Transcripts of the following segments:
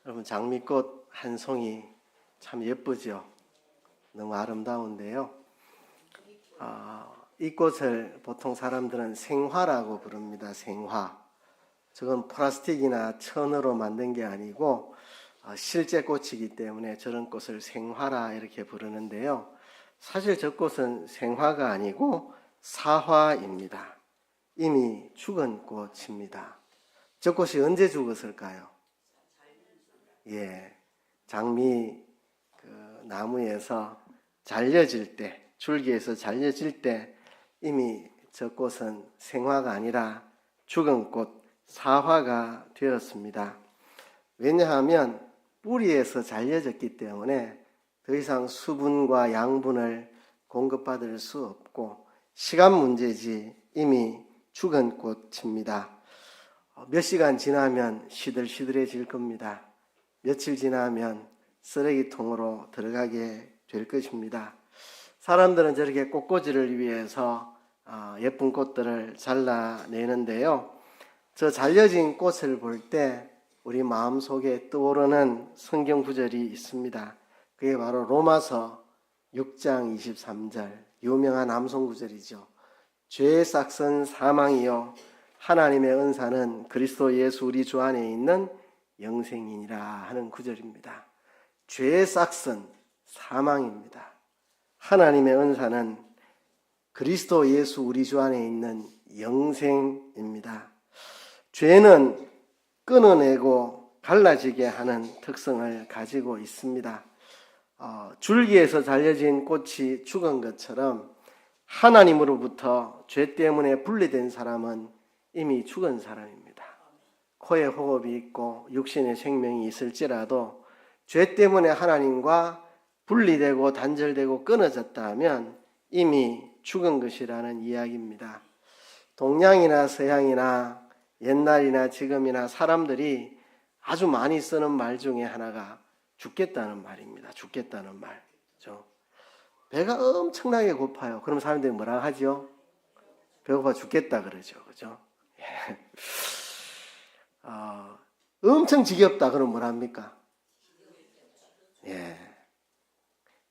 여러분, 장미꽃 한 송이 참 예쁘죠? 너무 아름다운데요. 이 꽃을 보통 사람들은 생화라고 부릅니다. 생화. 저건 플라스틱이나 천으로 만든 게 아니고 실제 꽃이기 때문에 저런 꽃을 생화라 이렇게 부르는데요. 사실 저 꽃은 생화가 아니고 사화입니다. 이미 죽은 꽃입니다. 저 꽃이 언제 죽었을까요? 장미 나무에서 잘려질 때, 줄기에서 잘려질 때 이미 저 꽃은 생화가 아니라 죽은 꽃, 사화가 되었습니다. 왜냐하면 뿌리에서 잘려졌기 때문에 더 이상 수분과 양분을 공급받을 수 없고 시간 문제지 이미 죽은 꽃입니다. 몇 시간 지나면 시들시들해질 겁니다. 며칠 지나면 쓰레기통으로 들어가게 될 것입니다. 사람들은 저렇게 꽃꽂이를 위해서 예쁜 꽃들을 잘라내는데요. 저 잘려진 꽃을 볼 때 우리 마음속에 떠오르는 성경 구절이 있습니다. 그게 바로 로마서 6장 23절, 유명한 암송 구절이죠. 죄의 싹은 사망이요 하나님의 은사는 그리스도 예수 우리 주 안에 있는 영생이니라 하는 구절입니다. 죄의 싹은 사망입니다. 하나님의 은사는 그리스도 예수 우리 주 안에 있는 영생입니다. 죄는 끊어내고 갈라지게 하는 특성을 가지고 있습니다. 줄기에서 잘려진 꽃이 죽은 것처럼 하나님으로부터 죄 때문에 분리된 사람은 이미 죽은 사람입니다. 코에 호흡이 있고 육신의 생명이 있을지라도 죄 때문에 하나님과 분리되고 단절되고 끊어졌다면 이미 죽은 것이라는 이야기입니다. 동양이나 서양이나 옛날이나 지금이나 사람들이 아주 많이 쓰는 말 중에 하나가 죽겠다는 말입니다. 죽겠다는 말. 그렇죠? 배가 엄청나게 고파요. 그럼 사람들이 뭐라 하죠? 배고파 죽겠다 그러죠. 그죠? 엄청 지겹다 그러면 뭐라 합니까?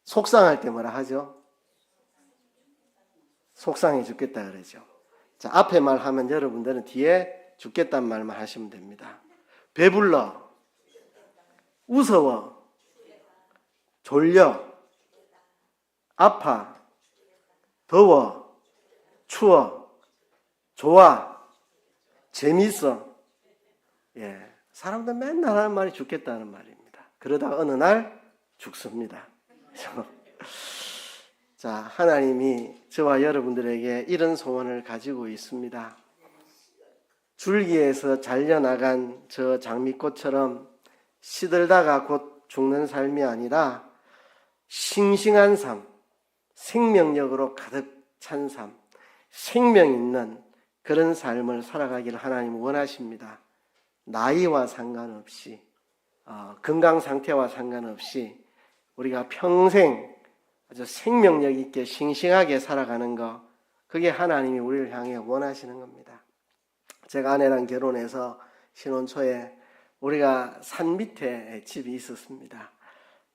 속상할 때 뭐라 하죠? 속상해 죽겠다 그러죠. 자, 앞에 말하면 여러분들은 뒤에 죽겠다는 말만 하시면 됩니다. 배불러, 무서워, 졸려, 아파, 더워, 추워, 좋아, 재밌어. 사람들 맨날 하는 말이 죽겠다는 말입니다. 그러다 어느 날 죽습니다. 자, 하나님이 저와 여러분들에게 이런 소원을 가지고 있습니다. 줄기에서 잘려나간 저 장미꽃처럼 시들다가 곧 죽는 삶이 아니라 싱싱한 삶, 생명력으로 가득 찬 삶, 생명 있는 그런 삶을 살아가기를 하나님은 원하십니다. 나이와 상관없이, 건강 상태와 상관없이 우리가 평생 아주 생명력 있게 싱싱하게 살아가는 것, 그게 하나님이 우리를 향해 원하시는 겁니다. 제가 아내랑 결혼해서 신혼 초에 우리가 산 밑에 집이 있었습니다.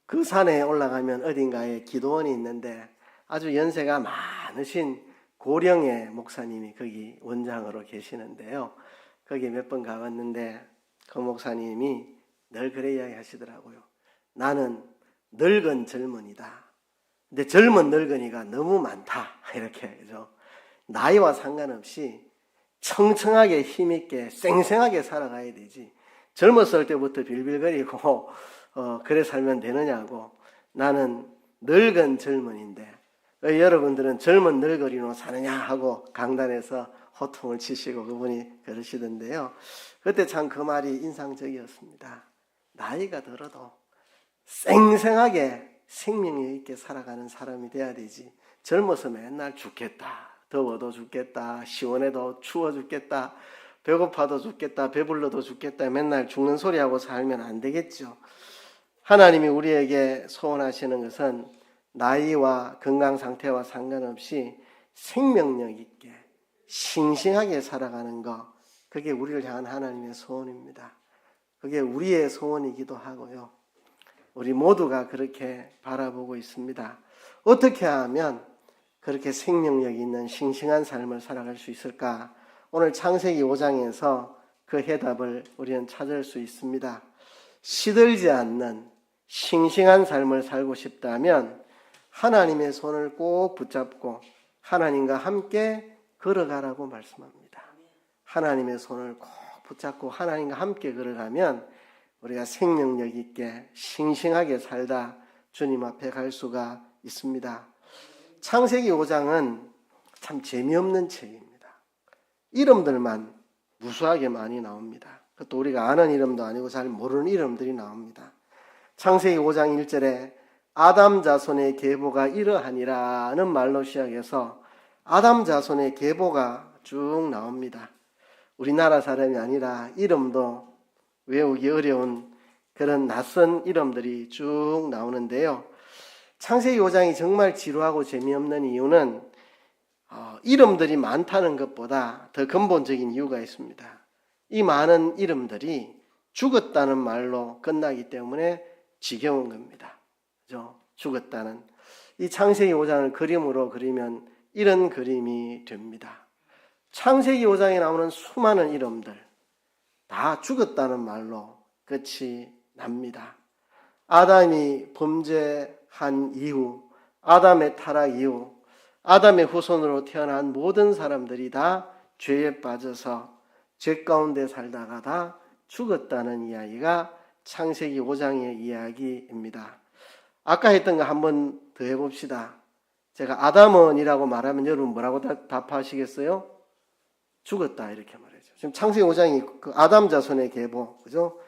그 산에 올라가면 어딘가에 기도원이 있는데 아주 연세가 많으신 고령의 목사님이 거기 원장으로 계시는데요. 거기 몇 번 가봤는데 그 목사님이 늘 그래 이야기 하시더라고요. 나는 늙은 젊은이다. 근데 젊은 늙은이가 너무 많다. 이렇게, 그죠? 나이와 상관없이 청청하게 힘있게 쌩쌩하게 살아가야 되지. 젊었을 때부터 빌빌거리고 그래 살면 되느냐고. 나는 늙은 젊은인데 여러분들은 젊은 늙은이로 사느냐 하고 강단에서 호통을 치시고 그분이 그러시던데요. 그때 참 그 말이 인상적이었습니다. 나이가 들어도 쌩쌩하게 생명력 있게 살아가는 사람이 돼야 되지. 젊어서 맨날 죽겠다, 더워도 죽겠다, 시원해도 추워 죽겠다, 배고파도 죽겠다, 배불러도 죽겠다, 맨날 죽는 소리하고 살면 안 되겠죠. 하나님이 우리에게 소원하시는 것은 나이와 건강 상태와 상관없이 생명력 있게 싱싱하게 살아가는 것, 그게 우리를 향한 하나님의 소원입니다. 그게 우리의 소원이기도 하고요. 우리 모두가 그렇게 바라보고 있습니다. 어떻게 하면 그렇게 생명력 있는 싱싱한 삶을 살아갈 수 있을까? 오늘 창세기 5장에서 그 해답을 우리는 찾을 수 있습니다. 시들지 않는 싱싱한 삶을 살고 싶다면 하나님의 손을 꼭 붙잡고 하나님과 함께 걸어가라고 말씀합니다. 하나님의 손을 꼭 붙잡고 하나님과 함께 걸어가면 우리가 생명력 있게 싱싱하게 살다 주님 앞에 갈 수가 있습니다. 창세기 5장은 참 재미없는 책입니다. 이름들만 무수하게 많이 나옵니다. 그것도 우리가 아는 이름도 아니고 잘 모르는 이름들이 나옵니다. 창세기 5장 1절에 아담 자손의 계보가 이러하니라는 말로 시작해서 아담 자손의 계보가 쭉 나옵니다. 우리나라 사람이 아니라 이름도 외우기 어려운 그런 낯선 이름들이 쭉 나오는데요. 창세기 5장이 정말 지루하고 재미없는 이유는 이름들이 많다는 것보다 더 근본적인 이유가 있습니다. 이 많은 이름들이 죽었다는 말로 끝나기 때문에 지겨운 겁니다. 그죠? 죽었다는. 이 창세기 5장을 그림으로 그리면 이런 그림이 됩니다. 창세기 5장에 나오는 수많은 이름들 다 죽었다는 말로 끝이 납니다. 아담이 범죄한 이후, 아담의 타락 이후, 아담의 후손으로 태어난 모든 사람들이 다 죄에 빠져서 죄 가운데 살다가 다 죽었다는 이야기가 창세기 5장의 이야기입니다. 아까 했던 거 한번 더 해봅시다. 제가 아담은이라고 말하면 여러분 뭐라고 답하시겠어요? 죽었다 이렇게 말하죠. 지금 창세기 5장이 그 아담 자손의 계보, 그죠?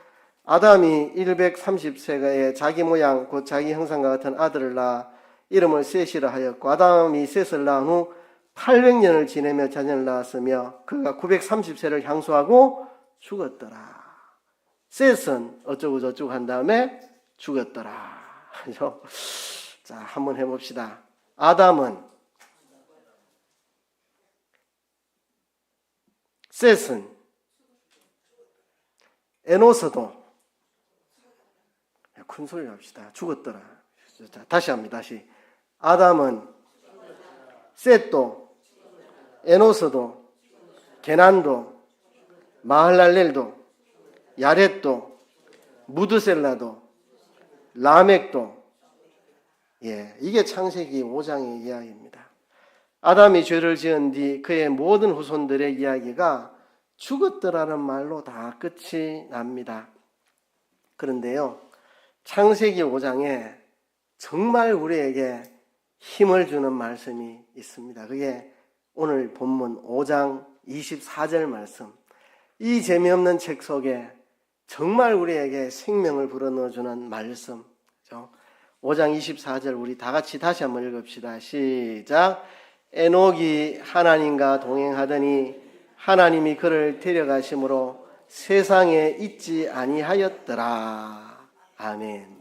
아담이 130세에 자기 모양 곧 자기 형상과 같은 아들을 낳아 이름을 셋이라 하였고 아담이 셋을 낳은 후 800년을 지내며 자녀를 낳았으며 그가 930세를 향수하고 죽었더라. 셋은 어쩌고 저쩌고 한 다음에 죽었더라. 그죠? 자, 한번 해봅시다. 아담은, 셋은, 에노스도, 큰 소리로 합시다. 죽었더라. 자, 다시 합니다. 다시. 아담은, 셋도, 에노스도, 게난도, 마할랄렐도, 야렛도, 무드셀라도, 라멕도, 이게 창세기 5장의 이야기입니다. 아담이 죄를 지은 뒤 그의 모든 후손들의 이야기가 죽었더라는 말로 다 끝이 납니다. 그런데요, 창세기 5장에 정말 우리에게 힘을 주는 말씀이 있습니다. 그게 오늘 본문 5장 24절 말씀. 이 재미없는 책 속에 정말 우리에게 생명을 불어넣어주는 말씀. 5장 24절 우리 다 같이 다시 한번 읽읍시다. 시작. 에녹이 하나님과 동행하더니 하나님이 그를 데려가심으로 세상에 있지 아니하였더라. 아멘.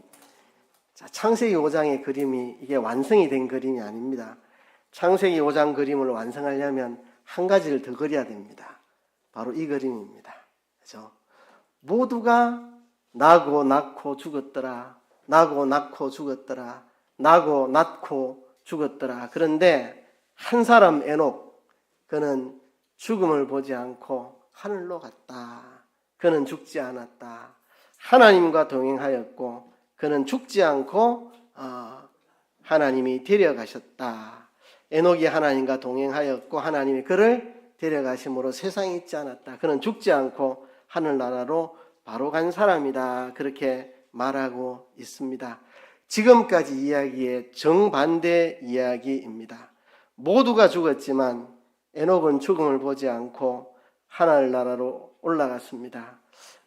자, 창세기 5장의 그림이 이게 완성이 된 그림이 아닙니다. 창세기 5장 그림을 완성하려면 한 가지를 더 그려야 됩니다. 바로 이 그림입니다. 그죠? 모두가 나고 낳고 죽었더라. 나고 낳고 죽었더라. 나고 낳고 죽었더라. 그런데 한 사람 에녹, 그는 죽음을 보지 않고 하늘로 갔다. 그는 죽지 않았다. 하나님과 동행하였고 그는 죽지 않고 하나님이 데려가셨다. 에녹이 하나님과 동행하였고 하나님이 그를 데려가심으로 세상에 있지 않았다. 그는 죽지 않고 하늘나라로 바로 간 사람이다. 그렇게 말하고 있습니다. 지금까지 이야기의 정반대 이야기입니다. 모두가 죽었지만 에녹은 죽음을 보지 않고 하늘나라로 올라갔습니다.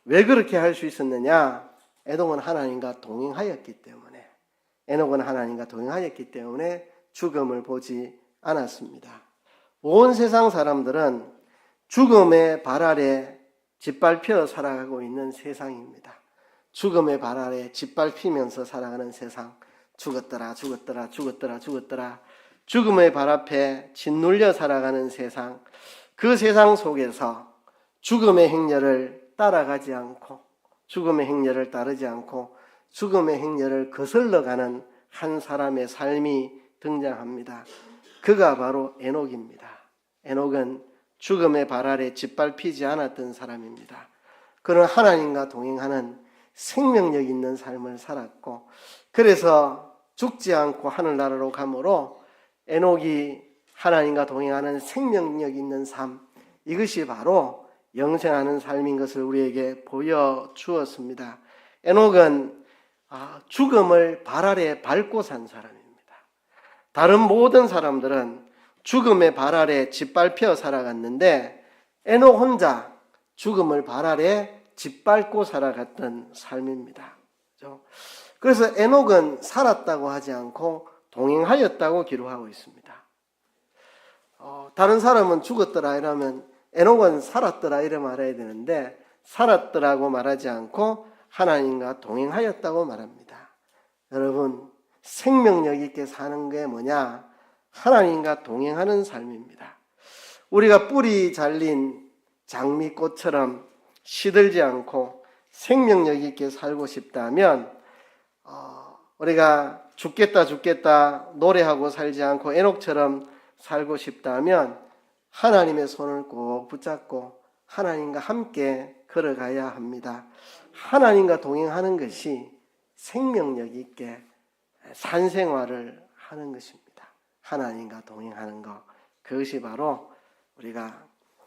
왜 그렇게 할 수 있었느냐? 에녹은 하나님과 동행하였기 때문에, 에녹은 하나님과 동행하였기 때문에 죽음을 보지 않았습니다. 온 세상 사람들은 죽음의 발 아래 짓밟혀 살아가고 있는 세상입니다. 죽음의 발 아래 짓밟히면서 살아가는 세상. 죽었더라, 죽었더라, 죽었더라, 죽었더라. 죽음의 발 앞에 짓눌려 살아가는 세상. 그 세상 속에서 죽음의 행렬을 따라가지 않고 죽음의 행렬을 따르지 않고 죽음의 행렬을 거슬러가는 한 사람의 삶이 등장합니다. 그가 바로 에녹입니다. 에녹은 죽음의 발 아래 짓밟히지 않았던 사람입니다. 그는 하나님과 동행하는 생명력 있는 삶을 살았고, 그래서 죽지 않고 하늘나라로 가므로 에녹이 하나님과 동행하는 생명력 있는 삶, 이것이 바로 영생하는 삶인 것을 우리에게 보여주었습니다. 에녹은 죽음을 발 아래 밟고 산 사람입니다. 다른 모든 사람들은 죽음의 발 아래 짓밟혀 살아갔는데 에녹 혼자 죽음을 발 아래 짓밟고 살아갔던 삶입니다. 그래서 에녹은 살았다고 하지 않고 동행하였다고 기록하고 있습니다. 다른 사람은 죽었더라 이러면 에녹은 살았더라 이래 말해야 되는데 살았더라고 말하지 않고 하나님과 동행하였다고 말합니다. 여러분, 생명력 있게 사는 게 뭐냐? 하나님과 동행하는 삶입니다. 우리가 뿌리 잘린 장미꽃처럼 시들지 않고 생명력 있게 살고 싶다면 우리가 죽겠다 노래하고 살지 않고 에녹처럼 살고 싶다면 하나님의 손을 꼭 붙잡고 하나님과 함께 걸어가야 합니다. 하나님과 동행하는 것이 생명력 있게 산생활을 하는 것입니다. 하나님과 동행하는 것, 그것이 바로 우리가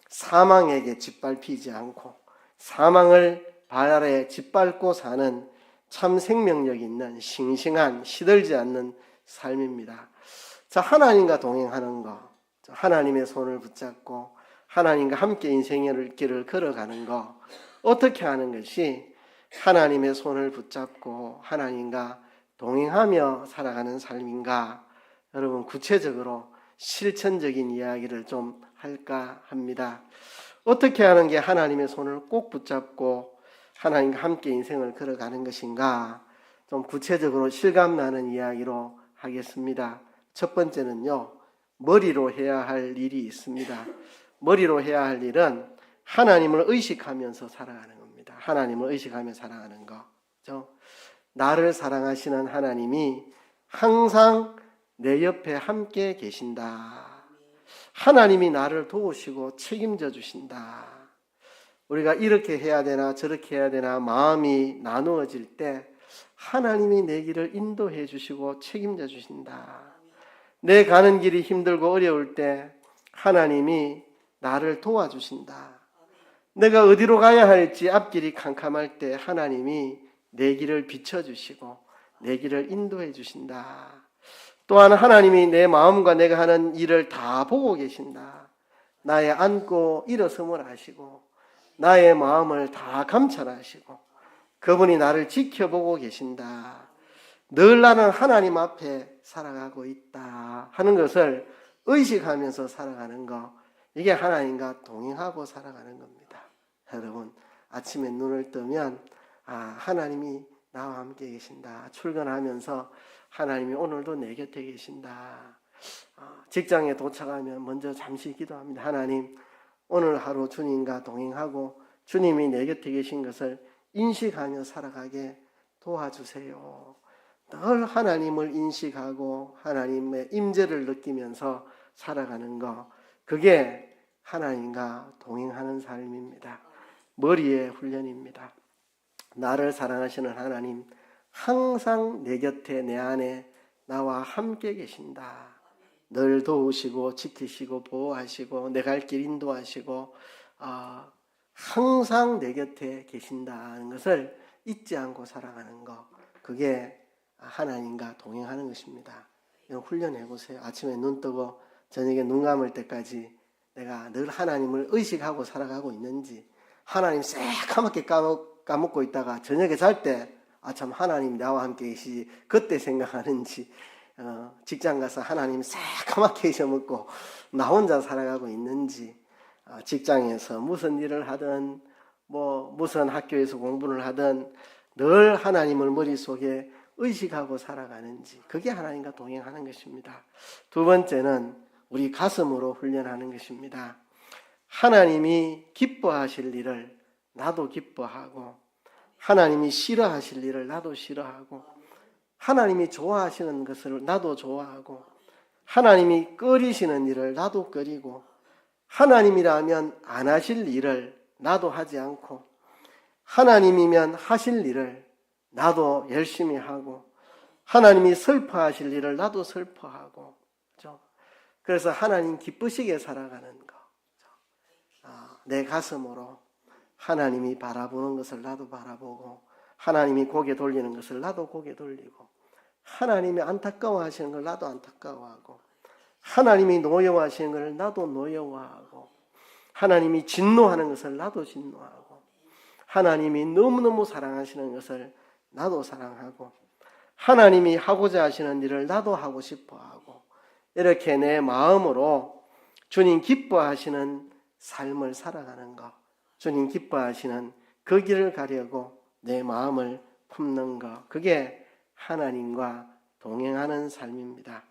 사망에게 짓밟히지 않고 사망을 발 아래 짓밟고 사는 참 생명력 있는 싱싱한 시들지 않는 삶입니다. 자, 하나님과 동행하는 것, 하나님의 손을 붙잡고 하나님과 함께 인생의 길을 걸어가는 것, 어떻게 하는 것이 하나님의 손을 붙잡고 하나님과 동행하며 살아가는 삶인가? 여러분, 구체적으로 실천적인 이야기를 좀 할까 합니다. 어떻게 하는 게 하나님의 손을 꼭 붙잡고 하나님과 함께 인생을 걸어가는 것인가? 좀 구체적으로 실감나는 이야기로 하겠습니다. 첫 번째는요, 머리로 해야 할 일이 있습니다. 머리로 해야 할 일은 하나님을 의식하면서 살아가는 겁니다. 하나님을 의식하며 살아가는 거. 그렇죠? 나를 사랑하시는 하나님이 항상 내 옆에 함께 계신다. 하나님이 나를 도우시고 책임져 주신다. 우리가 이렇게 해야 되나 저렇게 해야 되나 마음이 나누어질 때 하나님이 내 길을 인도해 주시고 책임져 주신다. 내 가는 길이 힘들고 어려울 때 하나님이 나를 도와주신다. 내가 어디로 가야 할지 앞길이 캄캄할 때 하나님이 내 길을 비춰주시고 내 길을 인도해 주신다. 또한 하나님이 내 마음과 내가 하는 일을 다 보고 계신다. 나의 앉고 일어섬을 아시고 나의 마음을 다 감찰하시고 그분이 나를 지켜보고 계신다. 늘 나는 하나님 앞에 살아가고 있다 하는 것을 의식하면서 살아가는 것, 이게 하나님과 동행하고 살아가는 겁니다. 여러분, 아침에 눈을 뜨면 하나님이 나와 함께 계신다. 출근하면서 하나님이 오늘도 내 곁에 계신다. 직장에 도착하면 먼저 잠시 기도합니다. 하나님, 오늘 하루 주님과 동행하고 주님이 내 곁에 계신 것을 인식하며 살아가게 도와주세요. 늘 하나님을 인식하고 하나님의 임재를 느끼면서 살아가는 것, 그게 하나님과 동행하는 삶입니다. 머리의 훈련입니다. 나를 사랑하시는 하나님, 항상 내 곁에 내 안에 나와 함께 계신다. 늘 도우시고 지키시고 보호하시고 내 갈 길 인도하시고 항상 내 곁에 계신다는 것을 잊지 않고 살아가는 것, 그게 하나님과 동행하는 것입니다. 이런 훈련해 보세요. 아침에 눈 뜨고 저녁에 눈 감을 때까지 내가 늘 하나님을 의식하고 살아가고 있는지, 하나님 새까맣게 까먹고 있다가 저녁에 잘 때 참 하나님 나와 함께 계시지 그때 생각하는지, 직장 가서 하나님 새까맣게 잊어먹고 나 혼자 살아가고 있는지, 직장에서 무슨 일을 하든 무슨 학교에서 공부를 하든 늘 하나님을 머릿속에 의식하고 살아가는지, 그게 하나님과 동행하는 것입니다. 두 번째는 우리 가슴으로 훈련하는 것입니다. 하나님이 기뻐하실 일을 나도 기뻐하고 하나님이 싫어하실 일을 나도 싫어하고, 하나님이 좋아하시는 것을 나도 좋아하고, 하나님이 꺼리시는 일을 나도 꺼리고, 하나님이라면 안 하실 일을 나도 하지 않고, 하나님이면 하실 일을 나도 열심히 하고, 하나님이 슬퍼하실 일을 나도 슬퍼하고, 그렇죠? 그래서 하나님 기쁘시게 살아가는 거, 내 가슴으로 하나님이 바라보는 것을 나도 바라보고, 하나님이 고개 돌리는 것을 나도 고개 돌리고, 하나님이 안타까워하시는 걸 나도 안타까워하고, 하나님이 노여워하시는 걸 나도 노여워하고, 하나님이 진노하는 것을 나도 진노하고, 하나님이 너무너무 사랑하시는 것을 나도 사랑하고, 하나님이 하고자 하시는 일을 나도 하고 싶어하고, 이렇게 내 마음으로 주님 기뻐하시는 삶을 살아가는 것, 주님 기뻐하시는 그 길을 가려고 내 마음을 품는 것, 그게 하나님과 동행하는 삶입니다.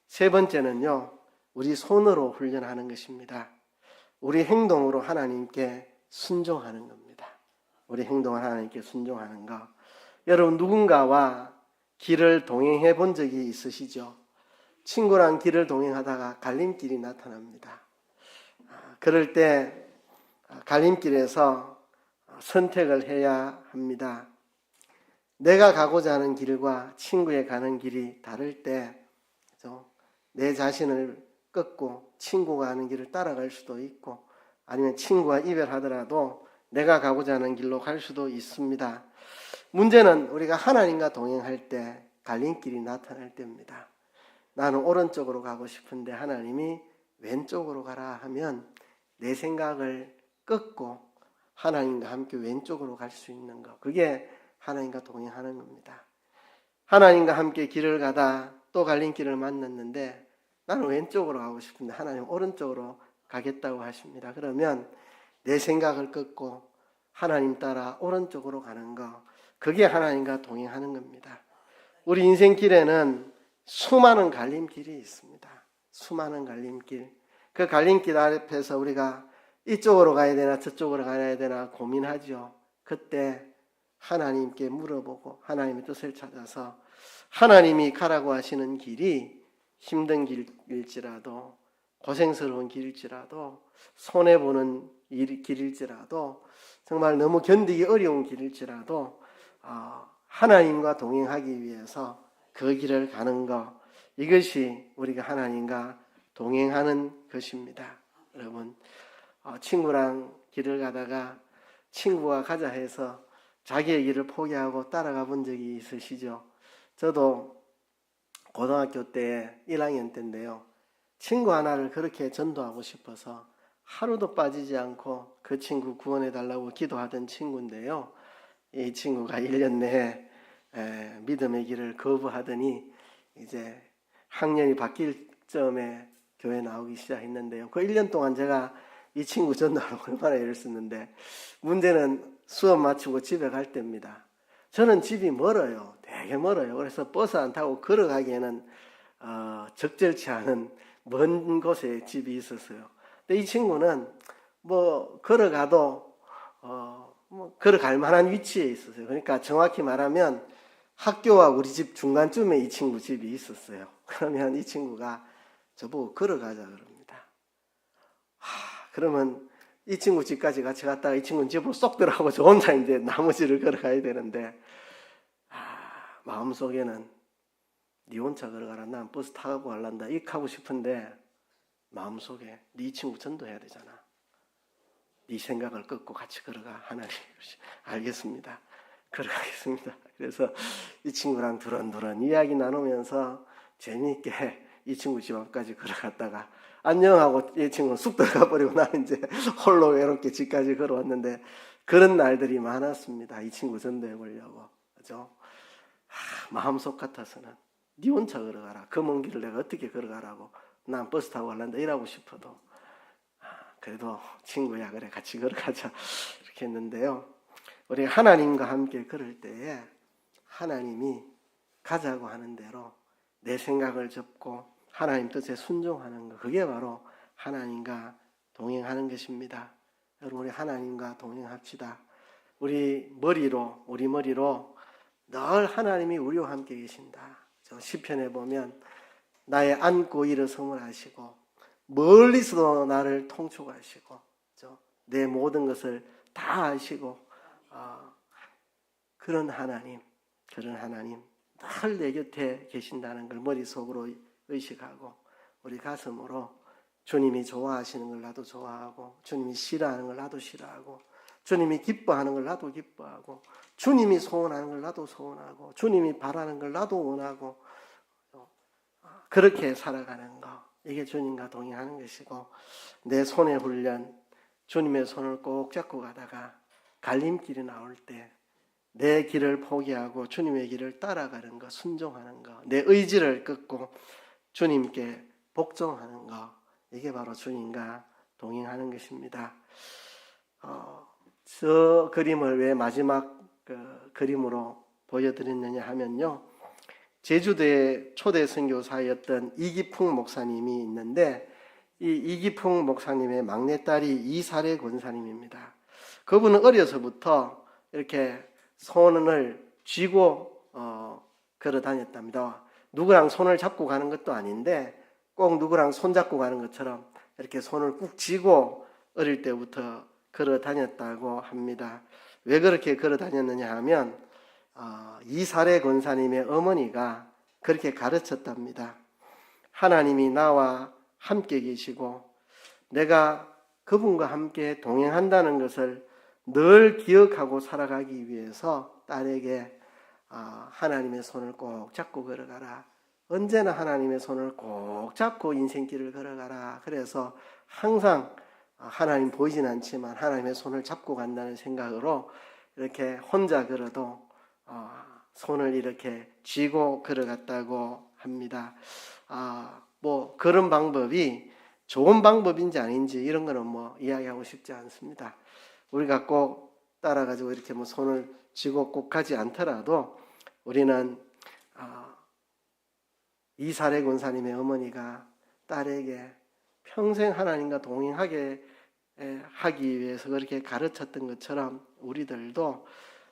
세 번째는요, 우리 손으로 훈련하는 것입니다. 우리 행동으로 하나님께 순종하는 겁니다. 우리 행동을 하나님께 순종하는 것. 여러분, 누군가와 길을 동행해 본 적이 있으시죠? 친구랑 길을 동행하다가 갈림길이 나타납니다. 그럴 때 갈림길에서 선택을 해야 합니다. 내가 가고자 하는 길과 친구의 가는 길이 다를 때 내 자신을 끊고 친구가 가는 길을 따라갈 수도 있고, 아니면 친구와 이별하더라도 내가 가고자 하는 길로 갈 수도 있습니다. 문제는 우리가 하나님과 동행할 때 갈림길이 나타날 때입니다. 나는 오른쪽으로 가고 싶은데 하나님이 왼쪽으로 가라 하면 내 생각을 끊고 하나님과 함께 왼쪽으로 갈 수 있는 것, 그게 하나님과 동행하는 겁니다. 하나님과 함께 길을 가다 또 갈림길을 만났는데 나는 왼쪽으로 가고 싶은데 하나님 오른쪽으로 가겠다고 하십니다. 그러면 내 생각을 끊고 하나님 따라 오른쪽으로 가는 것, 그게 하나님과 동행하는 겁니다. 우리 인생길에는 수많은 갈림길이 있습니다. 수많은 갈림길. 그 갈림길 앞에서 우리가 이쪽으로 가야 되나 저쪽으로 가야 되나 고민하죠. 그때 하나님께 물어보고 하나님의 뜻을 찾아서, 하나님이 가라고 하시는 길이 힘든 길일지라도, 고생스러운 길일지라도, 손해보는 길일지라도, 정말 너무 견디기 어려운 길일지라도 하나님과 동행하기 위해서 그 길을 가는 것, 이것이 우리가 하나님과 동행하는 것입니다. 여러분, 친구랑 길을 가다가 친구가 가자 해서 자기의 길을 포기하고 따라가 본 적이 있으시죠? 저도 고등학교 때 1학년 때인데요, 친구 하나를 그렇게 전도하고 싶어서 하루도 빠지지 않고 그 친구 구원해 달라고 기도하던 친구인데요, 이 친구가 1년 내에 믿음의 길을 거부하더니 이제 학년이 바뀔 쯤에 교회 나오기 시작했는데요, 그 1년 동안 제가 이 친구 전도하러 얼마나 애를 썼는데, 문제는 수업 마치고 집에 갈 때입니다. 저는 집이 멀어요. 되게 멀어요. 그래서 버스 안 타고 걸어가기에는 적절치 않은 먼 곳에 집이 있었어요. 근데 이 친구는 뭐 걸어가도 걸어갈 만한 위치에 있었어요. 그러니까 정확히 말하면 학교와 우리 집 중간쯤에 이 친구 집이 있었어요. 그러면 이 친구가 저보고 걸어가자 그럽니다. 그러면 이 친구 집까지 같이 갔다가 이 친구는 집으로 쏙 들어가고 저 혼자 이제 나머지를 걸어가야 되는데, 마음속에는 네 혼자 걸어가라, 난 버스 타고 갈란다, 이렇게 하고 싶은데 마음속에 네 친구 전도해야 되잖아, 네 생각을 끊고 같이 걸어가. 하나님, 알겠습니다, 걸어가겠습니다. 그래서 이 친구랑 두런두런 이야기 나누면서 재미있게 이 친구 집 앞까지 걸어갔다가 안녕하고 이 친구는 쑥 들어가 버리고 나는 이제 홀로 외롭게 집까지 걸어왔는데, 그런 날들이 많았습니다. 이 친구 전도해 보려고. 그죠? 마음속 같아서는 네 혼자 걸어가라, 그 먼 길을 내가 어떻게 걸어가라고, 난 버스 타고 갈란다 이러고 싶어도 그래도 친구야 그래 같이 걸어가자 이렇게 했는데요, 우리 하나님과 함께 걸을 때에 하나님이 가자고 하는 대로 내 생각을 접고 하나님 뜻에 순종하는 것, 그게 바로 하나님과 동행하는 것입니다. 여러분, 우리 하나님과 동행합시다. 우리 머리로 늘 하나님이 우리와 함께 계신다. 저 시편에 보면 나의 앉고 일어섬을 아시고 멀리서도 나를 통촉하시고 내 모든 것을 다 아시고 그런 하나님 늘 내 곁에 계신다는 걸 머릿속으로 의식하고 우리 가슴으로 주님이 좋아하시는 걸 나도 좋아하고 주님이 싫어하는 걸 나도 싫어하고 주님이 기뻐하는 걸 나도 기뻐하고 주님이 소원하는 걸 나도 소원하고 주님이 바라는 걸 나도 원하고 그렇게 살아가는 거, 이게 주님과 동행하는 것이고, 내 손의 훈련, 주님의 손을 꼭 잡고 가다가 갈림길이 나올 때 내 길을 포기하고 주님의 길을 따라가는 거, 순종하는 거, 내 의지를 끊고 주님께 복종하는 거, 이게 바로 주님과 동행하는 것입니다. 저 그림을 왜 마지막 그림으로 보여드렸느냐 하면요, 제주도의 초대 선교사였던 이기풍 목사님이 있는데, 이 이기풍 목사님의 막내딸이 이사례 권사님입니다. 그분은 어려서부터 이렇게 손을 쥐고 걸어 다녔답니다. 누구랑 손을 잡고 가는 것도 아닌데 꼭 누구랑 손 잡고 가는 것처럼 이렇게 손을 꾹 쥐고 어릴 때부터 걸어 다녔다고 합니다. 왜 그렇게 걸어 다녔느냐 하면 이사례 권사님의 어머니가 그렇게 가르쳤답니다. 하나님이 나와 함께 계시고 내가 그분과 함께 동행한다는 것을 늘 기억하고 살아가기 위해서 딸에게 하나님의 손을 꼭 잡고 걸어가라. 언제나 하나님의 손을 꼭 잡고 인생길을 걸어가라. 그래서 항상 하나님 보이진 않지만 하나님의 손을 잡고 간다는 생각으로 이렇게 혼자 걸어도 손을 이렇게 쥐고 걸어갔다고 합니다. 뭐 그런 방법이 좋은 방법인지 아닌지 이런 거는 뭐 이야기하고 싶지 않습니다. 우리가 꼭 따라가지고 이렇게 뭐 손을 쥐고 꼭 가지 않더라도 우리는 이사례 권사님의 어머니가 딸에게 평생 하나님과 동행하게 하기 위해서 그렇게 가르쳤던 것처럼 우리들도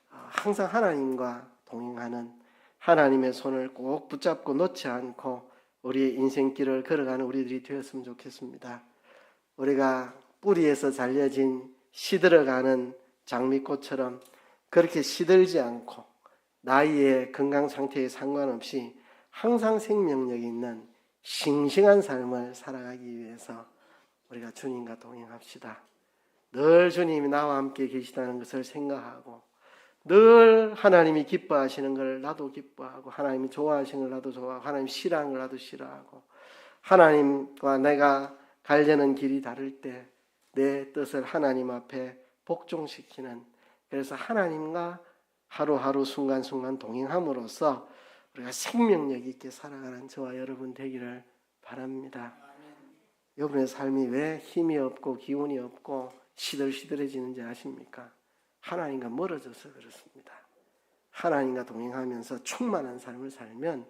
항상 하나님과 동행하는, 하나님의 손을 꼭 붙잡고 놓지 않고 우리의 인생길을 걸어가는 우리들이 되었으면 좋겠습니다. 우리가 뿌리에서 잘려진 시들어가는 장미꽃처럼 그렇게 시들지 않고 나이의 건강 상태에 상관없이 항상 생명력 있는 싱싱한 삶을 살아가기 위해서 우리가 주님과 동행합시다. 늘 주님이 나와 함께 계시다는 것을 생각하고 늘 하나님이 기뻐하시는 걸 나도 기뻐하고 하나님이 좋아하시는 걸 나도 좋아하고 하나님이 싫어하는 걸 나도 싫어하고 하나님과 내가 가려는 길이 다를 때 내 뜻을 하나님 앞에 복종시키는, 그래서 하나님과 하루하루 순간순간 동행함으로써 우리가 생명력 있게 살아가는 저와 여러분 되기를 바랍니다. 여러분의 삶이 왜 힘이 없고 기운이 없고 시들시들해지는지 아십니까? 하나님과 멀어져서 그렇습니다. 하나님과 동행하면서 충만한 삶을 살면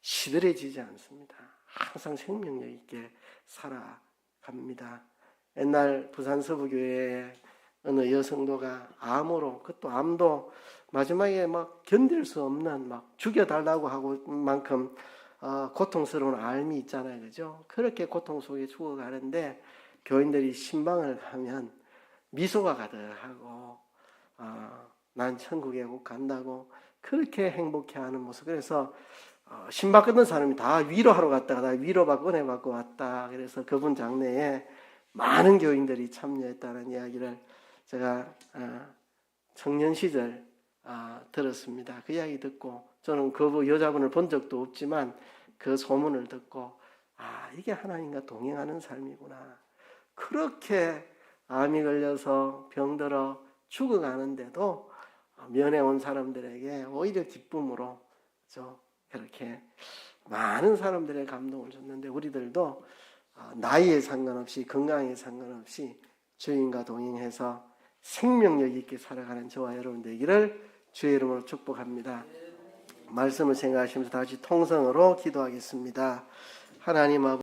시들해지지 않습니다. 항상 생명력 있게 살아갑니다. 옛날 부산 서부교회에 어느 여성도가 암으로, 그것도 암도 마지막에 막 견딜 수 없는 막 죽여달라고 하고 만큼 고통스러운 암이 있잖아요, 그죠? 그렇게 고통 속에 죽어가는데 교인들이 신방을 하면 미소가 가득하고 난 천국에 곧 간다고 그렇게 행복해하는 모습. 그래서 신방 끊는 사람이 다 위로하러 갔다가 다 위로받고 은혜 받고 왔다. 그래서 그분 장례에 많은 교인들이 참여했다는 이야기를 제가 청년 시절 들었습니다. 그 이야기 듣고 저는 그 여자분을 본 적도 없지만 그 소문을 듣고 이게 하나님과 동행하는 삶이구나. 그렇게 암이 걸려서 병들어 죽어가는데도 면회 온 사람들에게 오히려 기쁨으로 그렇게 많은 사람들의 감동을 줬는데 우리들도 나이에 상관없이 건강에 상관없이 주님과 동행해서 생명력 있게 살아가는 저와 여러분 되기를 주의 이름으로 축복합니다. 말씀을 생각하시면서 다시 통성으로 기도하겠습니다. 하나님 아버지,